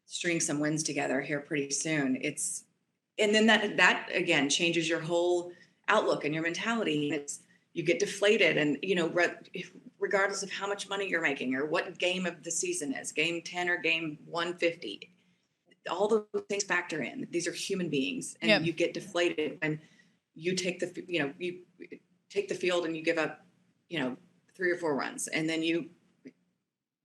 string some wins together here pretty soon, and then that again changes your whole outlook and your mentality. You get deflated, and regardless of how much money you're making or what game of the season is, game 10 or game 150, all those things factor in. These are human beings, and Yep. you get deflated when you take the field and you give up, 3 or 4 runs, and then you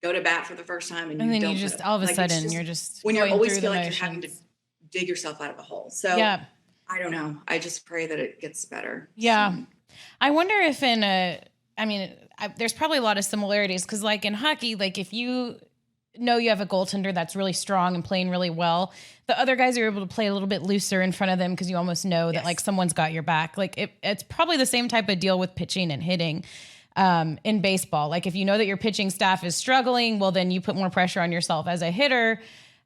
go to bat for the first time, and And you then don't you put just it. all of a Like, sudden you're just when you going always through feel the like you're having to motions. dig yourself out of a hole. So Yeah. I don't know. I just pray that it gets better. Yeah. soon. I wonder if there's probably a lot of similarities because, like in hockey, like if you know you have a goaltender that's really strong and playing really well, the other guys are able to play a little bit looser in front of them because you almost know that Yes. like someone's got your back. Like it's probably the same type of deal with pitching and hitting in baseball. Like if you know that your pitching staff is struggling, well, then you put more pressure on yourself as a hitter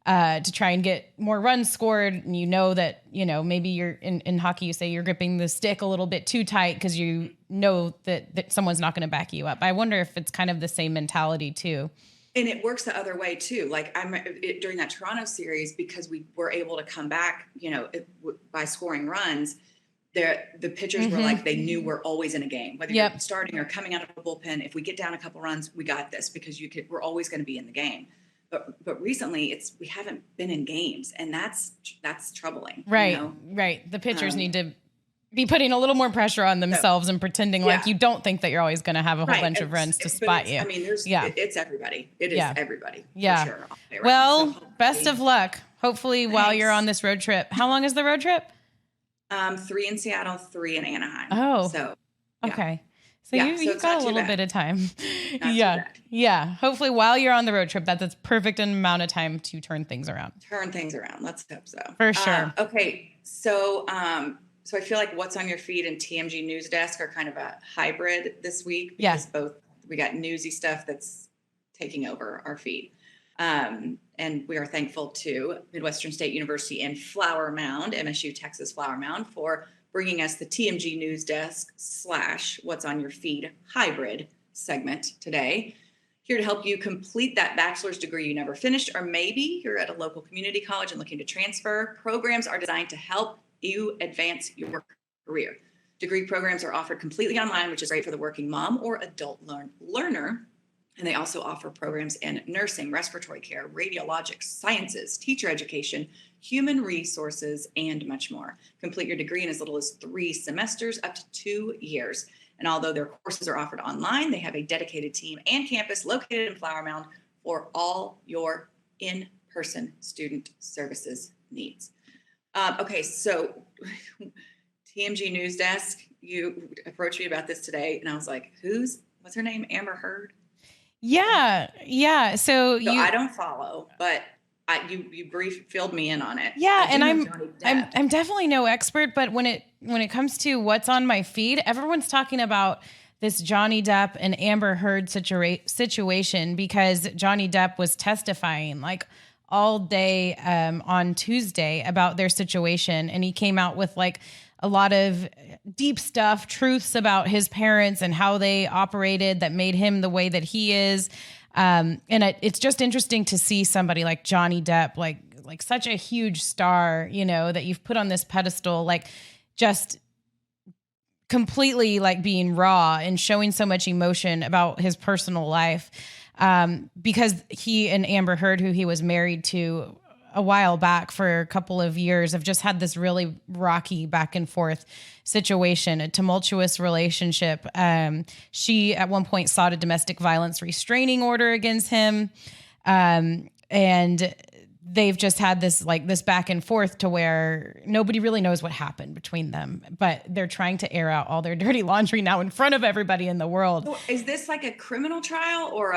to try and get more runs scored. And you know that, maybe you're in hockey, you say you're gripping the stick a little bit too tight because you know that someone's not going to back you up. I wonder if it's kind of the same mentality too. And it works the other way too. Like during that Toronto series, because we were able to come back, by scoring runs. The pitchers were like, they knew we're always in a game, whether Yep. you're starting or coming out of a bullpen. If we get down a couple runs, we got this because we're always going to be in the game. But recently we haven't been in games, and that's troubling. Right. Right. The pitchers need to be putting a little more pressure on themselves and pretending like Yeah. you don't think that you're always going to have a whole bunch of runs to But spot you. I mean, Yeah. it's everybody. It is Yeah. everybody. Yeah. For sure. Okay, right. Well, So best of luck. Hopefully while you're Thanks. on this road trip. How long is the road trip? 3 in Seattle, 3 in Anaheim. Oh. So yeah. Okay. So Yeah, so you've it's got not a too little bad. bit of time. Not too Yeah. bad. Yeah. Hopefully while you're on the road trip, that's a perfect amount of time to turn things around. Turn things around. Let's hope so. For sure. Okay. So I feel like what's on your feed and TMG News Desk are kind of a hybrid this week Yeah. because we got newsy stuff that's taking over our feed. And we are thankful to Midwestern State University and Flower Mound, MSU Texas Flower Mound, for bringing us the TMG News Desk / What's on Your Feed hybrid segment today. Here to help you complete that bachelor's degree you never finished, or maybe you're at a local community college and looking to transfer. Programs are designed to help you advance your career. Degree programs are offered completely online, which is great for the working mom or adult learner. And they also offer programs in nursing, respiratory care, radiologics, sciences, teacher education, human resources, and much more. Complete your degree in as little as 3 semesters, up to 2 years. And although their courses are offered online, they have a dedicated team and campus located in Flower Mound for all your in-person student services needs. Okay, so TMG News Desk, you approached me about this today, and I was like, what's her name? Amber Heard? Yeah. Yeah. So So I don't follow, but you filled me in on it. Yeah, I do and know I'm Johnny Depp. I'm definitely no expert, but when it comes to what's on my feed, everyone's talking about this Johnny Depp and Amber Heard situation because Johnny Depp was testifying like all day on Tuesday about their situation, and he came out with like a lot of deep stuff, truths about his parents and how they operated that made him the way that he is. And it's just interesting to see somebody like Johnny Depp, like such a huge star, that you've put on this pedestal, like just completely like being raw and showing so much emotion about his personal life. Because he and Amber Heard, who he was married to a while back for a couple of years, have just had this really rocky back and forth situation, a tumultuous relationship. She at one point sought a domestic violence restraining order against him. And they've just had this back and forth to where nobody really knows what happened between them, but they're trying to air out all their dirty laundry now in front of everybody in the world. So is this like a criminal trial or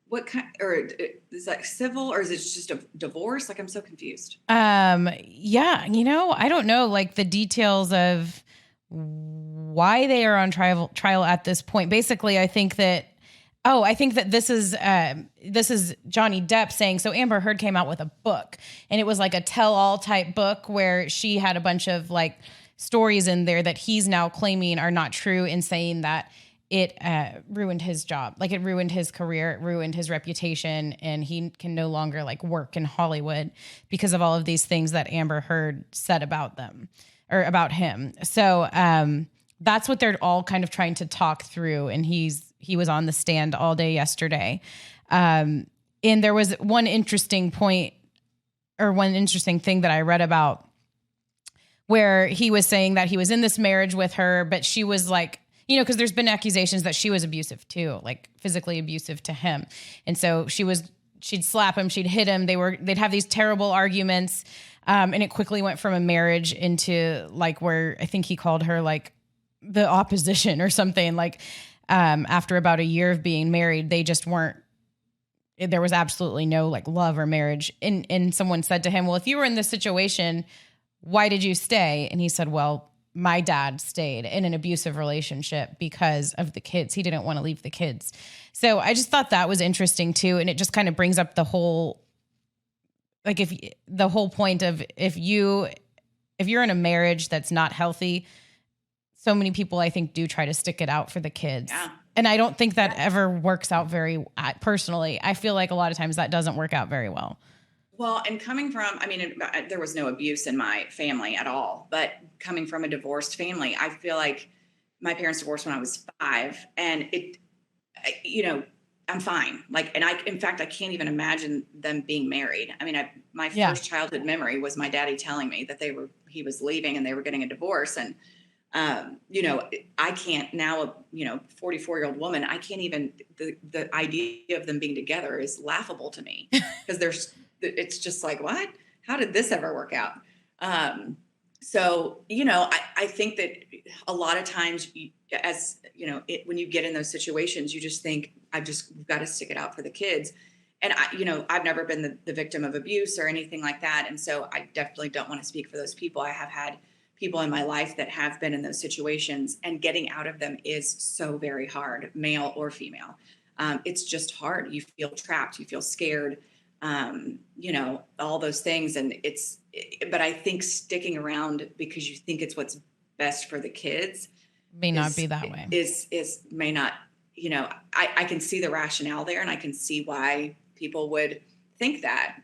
what kind, or is that civil, or is it just a divorce? Like, I'm so confused. Yeah, I don't know like the details of why they are on trial at this point. Basically, I think that Oh, I think that this is Johnny Depp saying, so Amber Heard came out with a book, and it was like a tell-all type book where she had a bunch of like stories in there that he's now claiming are not true, and saying that it ruined his job. Like, it ruined his career, it ruined his reputation, and he can no longer like work in Hollywood because of all of these things that Amber Heard said about them or about him. So that's what they're all kind of trying to talk through. And he was on the stand all day yesterday. And there was one interesting point, or one interesting thing that I read about, where he was saying that he was in this marriage with her, but she was like, because there's been accusations that she was abusive too, like physically abusive to him. And so she'd slap him, she'd hit him. They'd have these terrible arguments. And it quickly went from a marriage into like, where I think he called her like the opposition or something. Like, after about a year of being married, they just weren't, there was absolutely no like love or marriage. And someone said to him, well, if you were in this situation, why did you stay? And he said, well, my dad stayed in an abusive relationship because of the kids. He didn't want to leave the kids. So I just thought that was interesting too. And it just kind of brings up the whole, like, if the whole point of if you're in a marriage that's not healthy, so many people I think do try to stick it out for the kids. Yeah. And I don't think that ever works out personally. I feel like a lot of times that doesn't work out very well. Well, and coming from, there was no abuse in my family at all, but coming from a divorced family, I feel like my parents divorced when I was 5, and I'm fine. Like, and in fact, I can't even imagine them being married. My first childhood memory was my daddy telling me that he was leaving and they were getting a divorce. And, I can't now, 44-year-old woman, I can't even, the idea of them being together is laughable to me, because it's just like, what? How did this ever work out? So, I think that a lot of times, when you get in those situations, you just think, we've got to stick it out for the kids. And I've never been the victim of abuse or anything like that. And so I definitely don't want to speak for those people. I have had people in my life that have been in those situations, and getting out of them is so very hard, male or female. It's just hard. You feel trapped, you feel scared, all those things. And but I think sticking around because you think it's what's best for the kids may not be that way. May not, I can see the rationale there, and I can see why people would think that.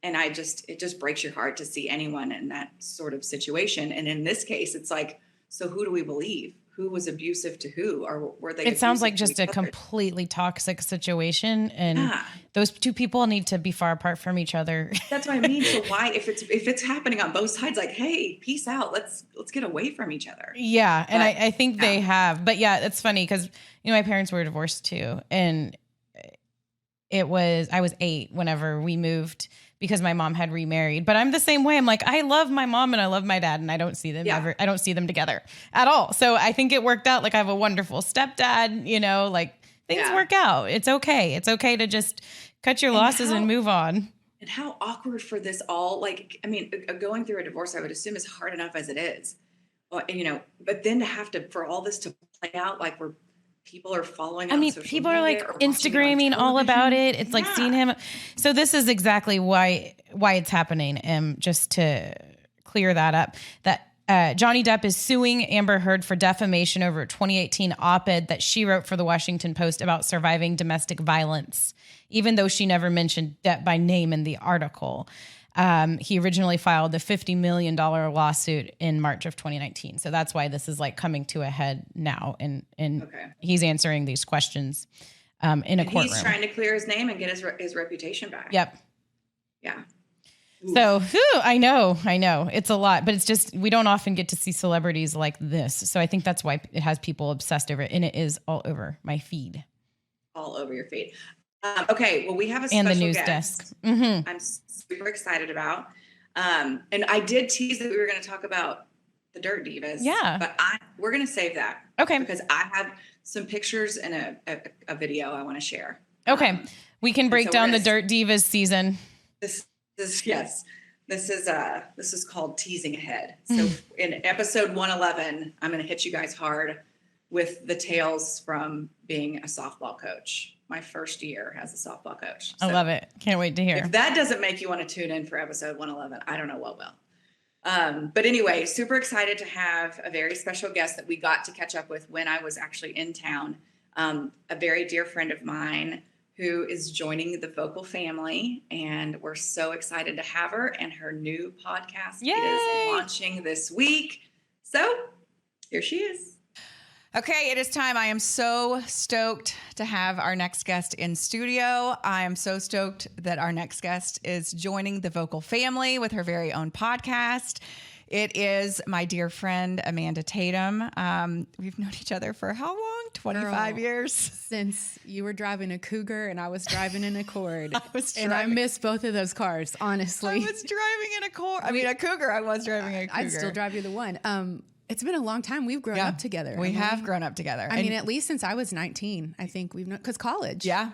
And it just breaks your heart to see anyone in that sort of situation. And in this case, it's like, so who do we believe? Who was abusive to who? Or were they? It sounds like just a completely toxic situation. And those two people need to be far apart from each other. That's what I mean. So why, if it's happening on both sides, like, hey, peace out. Let's get away from each other. Yeah. And I think they have, but yeah, it's funny because, my parents were divorced too. And I was 8 whenever we moved, because my mom had remarried. But I'm the same way. I'm like, I love my mom and I love my dad, and I don't see them ever. I don't see them together at all. So I think it worked out. Like, I have a wonderful stepdad, like things work out. It's okay. It's okay to just cut your losses and move on. And how awkward for this all, going through a divorce, I would assume, is hard enough as it is. Well, but then to have for all this to play out, like, we're people are following. People are like Instagramming all about it. It's like seeing him. So this is exactly why it's happening. Just to clear that up, that Johnny Depp is suing Amber Heard for defamation over a 2018 op-ed that she wrote for the Washington Post about surviving domestic violence, even though she never mentioned Depp by name in the article. He originally filed the $50 million lawsuit in March of 2019. So that's why this is like coming to a head now. And he's answering these questions in a courtroom. He's trying to clear his name and get his reputation back. Yep. Yeah. So I know it's a lot, but it's just, we don't often get to see celebrities like this. So I think that's why it has people obsessed over it. And it is all over my feed. All over your feed. Okay, well, we have a special and the news guest desk. Mm-hmm. I'm super excited about. And I did tease that we were going to talk about the Dirt Divas. Yeah. But we're going to save that. Okay. Because I have some pictures and a video I want to share. Okay. We can break down the Dirt Divas season. This is called Teasing Ahead. So in episode 111, I'm going to hit you guys hard with the tales from being a softball coach. My first year as a softball coach. I love it. Can't wait to hear. If that doesn't make you want to tune in for episode 111, I don't know what will. But anyway, super excited to have a very special guest that we got to catch up with when I was actually in town. A very dear friend of mine who is joining the Vocal family, and we're so excited to have her. And her new podcast is launching this week. So here she is. Okay, it is time. I am so stoked to have our next guest in studio. I am so stoked that our next guest is joining the Vocal family with her very own podcast. It is my dear friend, Amanda Tatum. We've known each other for how long? 25 years? Since you were driving a Cougar and I was driving an Accord. And I miss both of those cars, honestly. I was driving in a Accord. I mean, a Cougar. I was driving a Cougar. I'd still drive you the one. It's been a long time. We've grown up together. We have grown up together. I mean, at least since I was 19, I think we've known, because college. Yeah.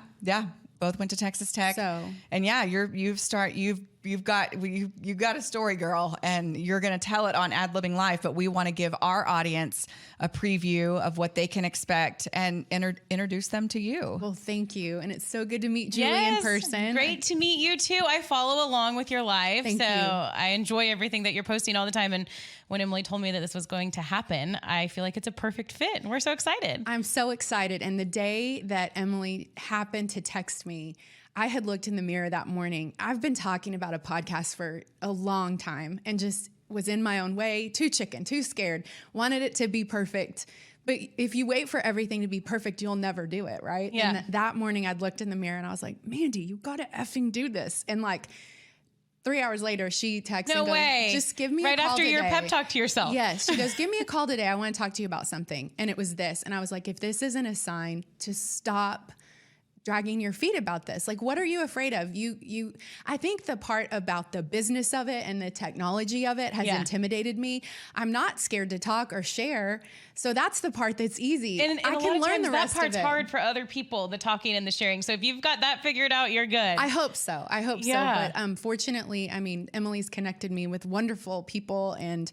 Both went to Texas Tech. So. And yeah, you've got a story, girl, and you're going to tell it on Ad Libbing Life, but we want to give our audience a preview of what they can expect and introduce them to you. Well, thank you. And it's so good to meet Julie in person. Great to meet you too. I follow along with your live. Thank you. I enjoy everything that you're posting all the time. And when Emily told me that this was going to happen, I feel like it's a perfect fit. And we're so excited. I'm so excited. And the day that Emily happened to text me, I had looked in the mirror that morning. I've been talking about a podcast for a long time and just was in my own way, too chicken, too scared, wanted it to be perfect. But if you wait for everything to be perfect, you'll never do it, right? Yeah. And that morning I'd looked in the mirror and I was like, Mandy, you gotta effing do this. And like 3 hours later, she texted No and goes, way. just give me right a call after today. your pep talk to yourself. Yes. She goes, give me a call today. I want to talk to you about something. And it was this. And I was like, if this isn't a sign to stop dragging your feet about this, like, what are you afraid of? I think the part about the business of it and the technology of it has intimidated me. I'm not scared to talk or share. So that's the part that's easy. And I a lot can of learn times the rest that part's of it. hard for other people, the talking and the sharing. So if you've got that figured out, you're good. I hope so. Yeah. But fortunately, I mean, Emily's connected me with wonderful people, and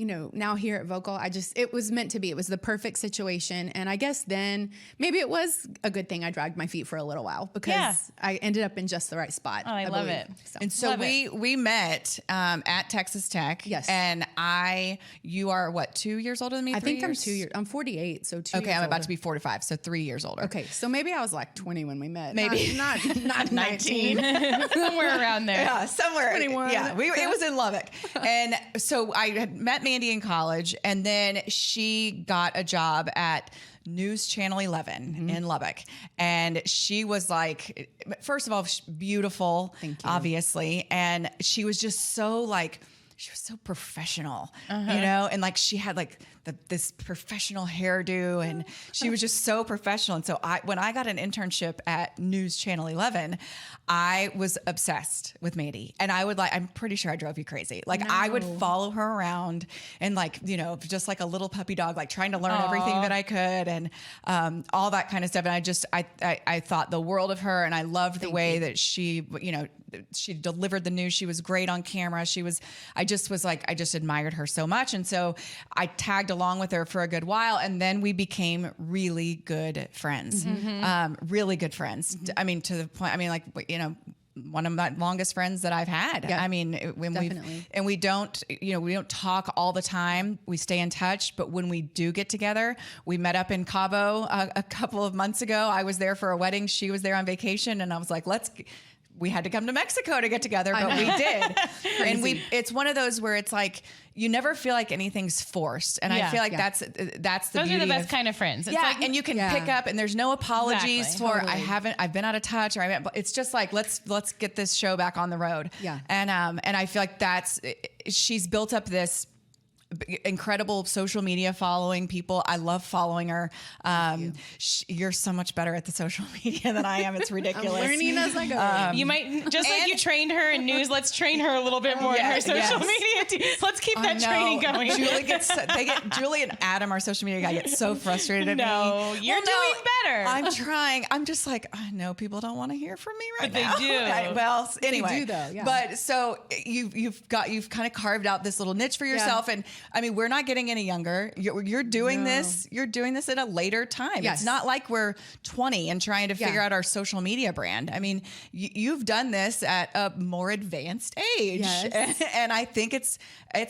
now here at Vocal, it was meant to be. It was the perfect situation. And I guess then maybe it was a good thing I dragged my feet for a little while because I ended up in just the right spot. I love believe. it. And so Love it. we met at Texas Tech. Yes. And you are what, 2 years older than me? I think I'm years? 2 years. I'm 48, so 2 years Okay, I'm about older. to be 45, so 3 years older. Okay, so maybe I was like 20 when we met. Maybe. Not 19. Somewhere around there. Yeah, somewhere. 21. Yeah, it was in Lubbock. And so I had met Mandy in college, and then she got a job at News Channel 11 in Lubbock. And she was like, first of all, beautiful, Thank you. obviously. And she was just so she was so professional, and like she had like this professional hairdo, and she was just so professional. And so when I got an internship at News Channel 11, I was obsessed with Mandy, and I'm pretty sure I drove you crazy. Like I would follow her around and just like a little puppy dog, like trying to learn everything that I could, and all that kind of stuff. And I thought the world of her, and I loved the way that she delivered the news. She was great on camera. I just admired her so much. And so I tagged along with her for a good while. And then we became really good friends, really good friends. I mean, to the point, one of my longest friends that I've had. Yeah, I mean, we don't talk all the time. We stay in touch, but when we do get together, we met up in Cabo a couple of months ago. I was there for a wedding. She was there on vacation, and I was like, we had to come to Mexico to get together, but we did. And it's one of those where it's like, you never feel like anything's forced. And I feel like that's the Those beauty are the best of, kind of friends. It's and you can pick up, and there's no apologies Exactly. for I've been out of touch, or it's just like, let's get this show back on the road. Yeah. And I feel like she's built up this incredible social media following. People, I love following her. You're so much better at the social media than I am. It's ridiculous. I'm learning as I go. You might, just like you trained her in news, let's train her a little bit more in her social media too. Let's keep that training going. Julie and Adam, our social media guy, get so frustrated at me. No, you're doing better. I'm trying. I'm just like, I know people don't want to hear from me right But now. they do. Right, well, anyway. do though, yeah. But so you've kind of carved out this little niche for yourself, and I mean, we're not getting any younger. You're doing this. You're doing this at a later time. Yes. It's not like we're 20 and trying to figure out our social media brand. I mean, you've done this at a more advanced age, Yes. and I think it's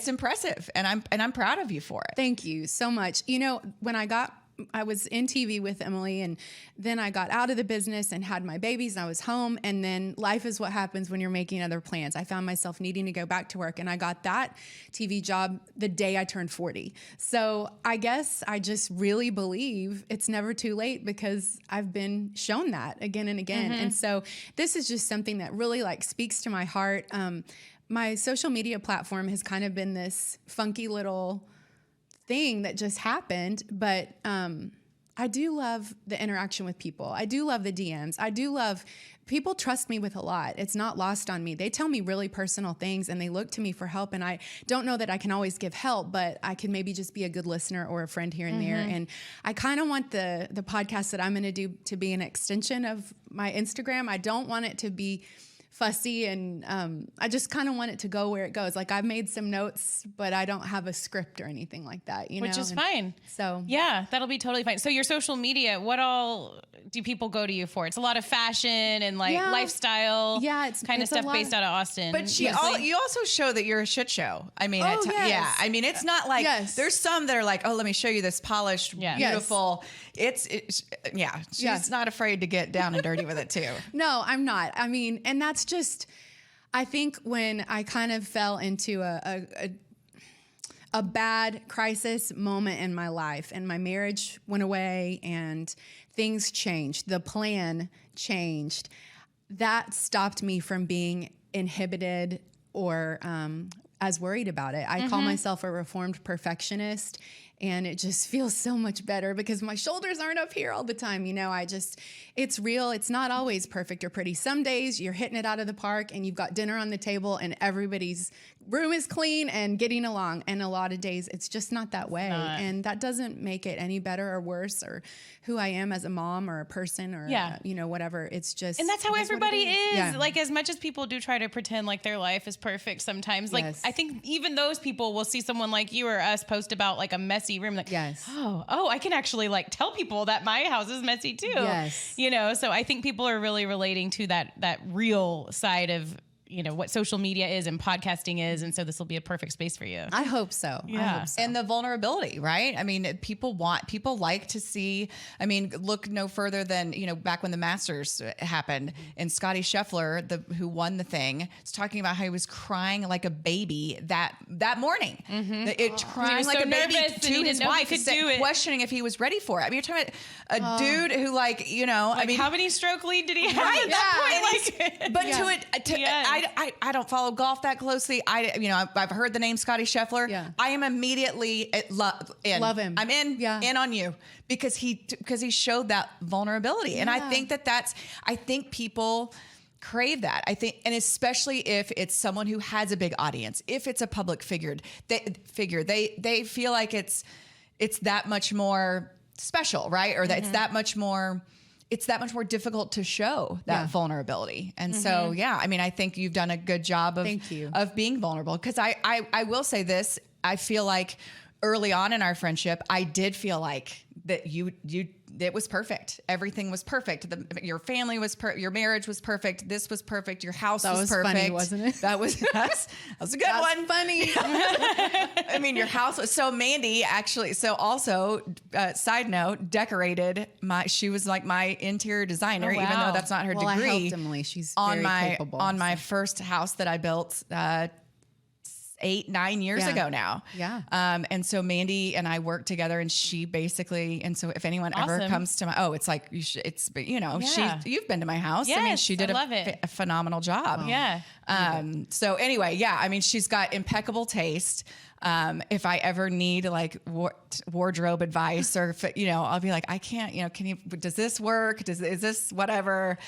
impressive, and I'm proud of you for it. Thank you so much. You know, when I was in TV with Emily, and then I got out of the business and had my babies, and I was home. And then life is what happens when you're making other plans. I found myself needing to go back to work, and I got that TV job the day I turned 40. So I guess I just really believe it's never too late, because I've been shown that again and again. And so this is just something that really like speaks to my heart. My social media platform has kind of been this funky little thing that just happened, but I do love the interaction with people. I do love the DMs. I do love people trust me with a lot. It's not lost on me. They tell me really personal things, and they look to me for help, and I don't know that I can always give help, but I can maybe just be a good listener or a friend here and there. And I kind of want the podcast that I'm going to do to be an extension of my Instagram. I don't want it to be fussy, and I just kind of want it to go where it goes. Like, I've made some notes, but I don't have a script or anything like that, you know? Which is fine. So yeah, that'll be totally fine. So your social media, what all do people go to you for? It's a lot of fashion and like Yeah. lifestyle, Yeah, kind of it's a stuff lot based of- out of Austin. But Yes. you also show that you're a shit show. I mean, Oh, yes. yeah. I mean, it's not like Yes. there's some that are like, oh, let me show you this polished, Yeah. beautiful. She's Yes. not afraid to get down and dirty with it too. No, I'm not. I mean, and that's just, I think when I kind of fell into a bad crisis moment in my life, and my marriage went away and things changed, the plan changed, that stopped me from being inhibited or as worried about it. I call myself a reformed perfectionist, and it just feels so much better because my shoulders aren't up here all the time. You know, it's real. It's not always perfect or pretty. Some days you're hitting it out of the park and you've got dinner on the table and everybody's room is clean and getting along. And a lot of days it's just not that way. And that doesn't make it any better or worse or who I am as a mom or a person or, you know, whatever. It's just. and that's how it is what it everybody is. Yeah. Like, as much as people do try to pretend like their life is perfect sometimes, like, Yes. I think even those people will see someone like you or us post about like a messy room. Like, Yes. oh, I can actually like tell people that my house is messy too. Yes. You know, so I think people are really relating to that real side of, you know, what social media is and podcasting is. And so this will be a perfect space for you. I hope so. I Yeah. hope so. And the vulnerability, right? I mean, people like to see, I mean, look no further than, you know, back when the Masters happened and Scotty Scheffler, who won the thing, was talking about how he was crying like a baby that morning. Crying was like so a baby nervous and to he his didn't know he wife, could do it. questioning if he was ready for it. I mean, you're talking about a dude who, like, you know, Like, I mean, how many stroke lead did he have Right, at that yeah. point? Like, but Yes. I don't follow golf that closely. I've heard the name Scotty Scheffler. Yeah. I am immediately in. Love him. I'm in. Yeah. In on you because he showed that vulnerability, and I Yeah. think I think people crave that. I think, and especially if it's someone who has a big audience, if it's a public figure, they feel like it's that much more special, right? Or that it's that much more. It's that much more difficult to show that vulnerability. And so, I mean, I think you've done a good job of, Thank you. of being vulnerable. Because I will say this, I feel like early on in our friendship, I did feel like that it was perfect. Everything was perfect. Your family was your marriage was perfect. This was perfect. Your house That was perfect. funny, wasn't it? That was a good one. Funny. I mean, your house was so Mandy actually. So also, side note, decorated she was like my interior designer, Oh, even wow. though that's not her Well, I degree. helped Emily. She's on very capable. my first house that I built 8-9 years Yeah. ago now. Yeah. And so Mandy and I worked together, and she basically, and so if anyone ever Awesome. comes to my, it's like Yeah. you've been to my house. I mean, Yes, she did I love it. a phenomenal job. Yeah. So anyway, I mean, she's got impeccable taste. If I ever need like wardrobe advice or, I'll be like, I can't, does this work? Is this whatever?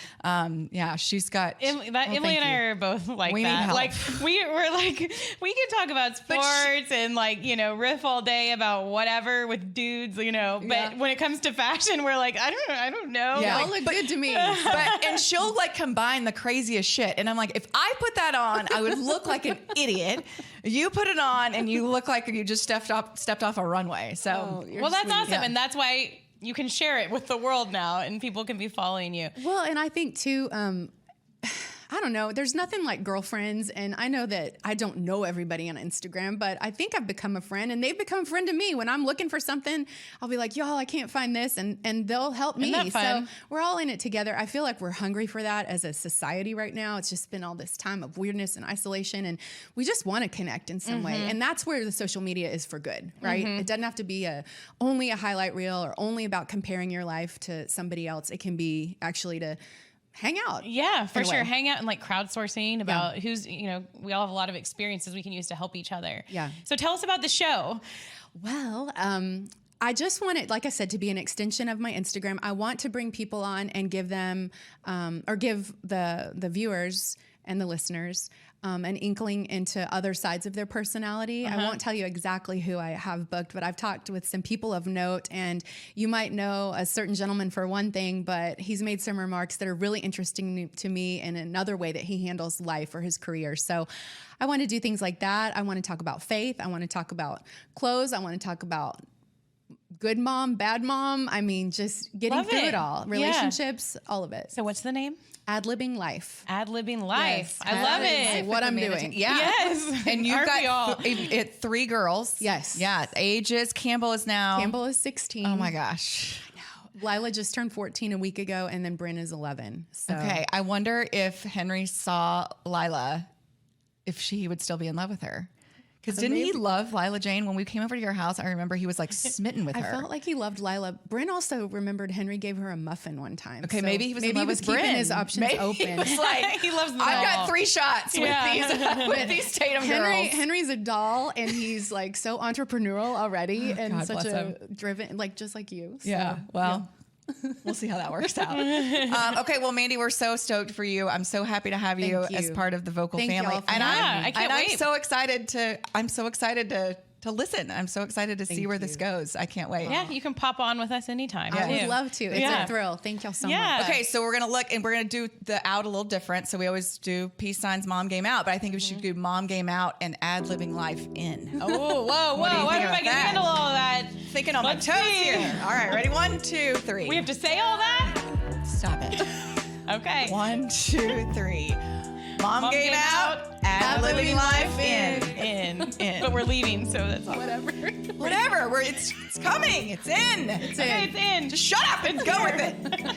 She's got, Emily and thank I you. are both like We need that. help. Like we're like, we can talk about sports and like, riff all day about whatever with dudes, but Yeah. when it comes to fashion, we're like, I don't know. Yeah. Like, Y'all look good to me. and she'll like combine the craziest shit. And I'm like, if I put that on, I would look like an idiot. You put it on and you You look like you just stepped off a runway. So, Well, that's awesome. Yeah. And that's why you can share it with the world now and people can be following you. Well, and I think too, I don't know. There's nothing like girlfriends. And I know that I don't know everybody on Instagram, but I think I've become a friend and they've become a friend to me. When I'm looking for something, I'll be like, y'all, I can't find this. And they'll help me. Isn't that fun? So we're all in it together. I feel like we're hungry for that as a society right now. It's just been all this time of weirdness and isolation. And we just want to connect in some way. And that's where the social media is for good, right? It doesn't have to be only a highlight reel or only about comparing your life to somebody else. It can be actually to hang out. Yeah, for in a sure. way. Hang out and like crowdsourcing about who's, we all have a lot of experiences we can use to help each other. Yeah. So tell us about the show. Well, I just want it, like I said, to be an extension of my Instagram. I want to bring people on and give them, or give the viewers and the listeners an inkling into other sides of their personality. I won't tell you exactly who I have booked, but I've talked with some people of note, and you might know a certain gentleman for one thing, but he's made some remarks that are really interesting to me in another way that he handles life or his career. So I want to do things like that. I want to talk about faith. I want to talk about clothes. I want to talk about good mom, bad mom. I mean, just getting Love through it. it all. Yeah. relationships, all of it. So what's the name? Ad-libbing life. Ad-libbing life. Yes, I love ad-libbing it. life. What I'm doing. Yeah. Yes. And you've Aren't we all? got three girls. Yes. Yeah. Ages. Campbell is now. Campbell is 16. Oh my gosh. Lila just turned 14 a week ago, and then Bryn is 11. So Okay. I wonder if Henry saw Lila, if he would still be in love with her. Because didn't he love Lila Jane? When we came over to your house, I remember he was like smitten with I her. felt like he loved Lila. Bryn also remembered Henry gave her a muffin one time. Okay, So maybe he was in love with keeping Bryn. his options Maybe open. He was like, He loves them I've all. got 3 shots Yeah. with these Tatum girls. Henry's a doll, and he's like so entrepreneurial already, and God such bless a driven, like just like you. So, Yeah. Well, we'll see how that works out. Okay. Well, Mandy, we're so stoked for you. I'm so happy to have you, Thank you. as part of the vocal Thank family. y'all for And having me. I can't I'm wait. so excited to listen. I'm so excited to see Thank where you. this goes. I can't wait. Yeah, you can pop on with us anytime. I would too. love to. It's Yeah. a thrill. Thank y'all so Yeah. much. Okay, so we're gonna look and we're gonna do the out a little different. So we always do peace signs, mom game out, but I think we should do mom game out and ad living life in. Oh, whoa, whoa. What do you Why think am I about can that? handle all of that? Thinking on Let's my toes see. here. All right, ready? 1, 2, 3. We have to say all that? Stop it. Okay. 1, 2, 3. Mom game out, ad living life in. In. But we're leaving, so that's all. Whatever. Whatever. It's coming. It's in. Okay, it's in. Just shut up and go with it.